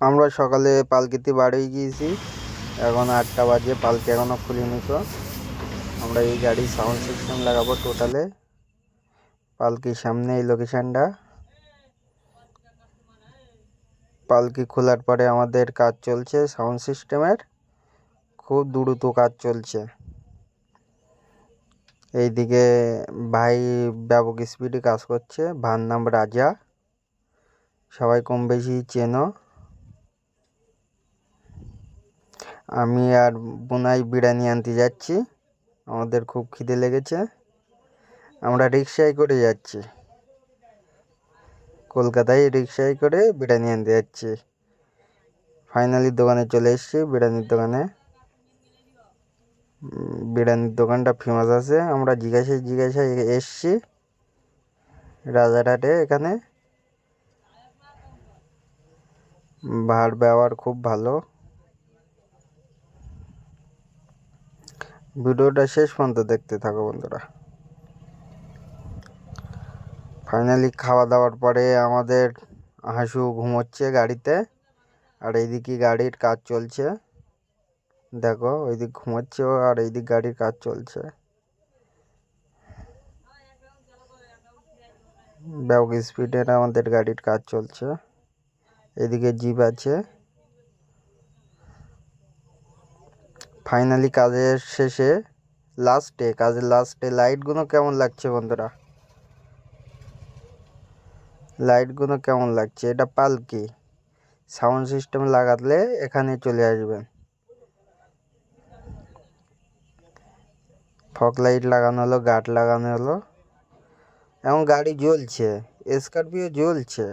আমরা সকালে পালকিতে বার হয়ে গিয়েছি। এখন 8টা বাজে, পালকি এখনও খুলিনি। তো আমরা এই গাড়ির সাউন্ড সিস্টেম লাগাবো টোটালে। পালকির সামনে এই লোকেশানটা। পালকি খোলার পরে আমাদের কাজ চলছে সাউন্ড সিস্টেমের, খুব দ্রুত কাজ চলছে। এইদিকে ভাই ব্যাপক স্পিডে কাজ করছে। ভার নাম রাজা, সবাই কম বেশি চেনো। আমি আর বোনাই বিরিয়ানি আনতে যাচ্ছি, আমাদের খুব খিদে লেগেছে। আমরা রিক্সায় করে যাচ্ছি, কলকাতায় রিক্সায় করে বিরিয়ানি আনতে যাচ্ছি। ফাইনালি দোকানে চলে এসেছি, বিরিয়ানির দোকানে। বিরিয়ানির দোকানটা ফেমাস আছে। আমরা জিজ্ঞাসায় এসছি রাজারহাটে। এখানে ভার ব্যবহার খুব ভালো। ভিডিওটা শেষ পর্যন্ত দেখতে থাকো বন্ধুরা। ফাইনালি খাওয়া দাওয়ার পরে আমাদের হাসু ঘুমোচ্ছে গাড়িতে, আর এইদিকে গাড়ির কাজ চলছে। দেখো ওইদিক ঘুমোচ্ছে ও, আর এইদিক গাড়ির কাজ চলছে। ব্যাপক স্পিডের আমাদের গাড়ির কাজ চলছে। এদিকে জিপ আছে। ফাইনালি কাজের শেষে কাজের লাস্টে লাইটগুলো কেমন লাগছে বন্ধুরা? লাইটগুলো কেমন লাগছে? এটা পালকি সাউন্ড সিস্টেম লাগালে এখানে চলে আসবেন। ফগ লাইট লাগানো হলো, গার্ড লাগানো হলো। এখন গাড়ি জ্বলছে, স্করপিও জ্বলছে।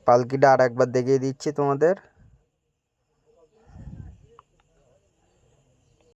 পালকিটা আর একবার দেখিয়ে দিচ্ছি তোমাদের।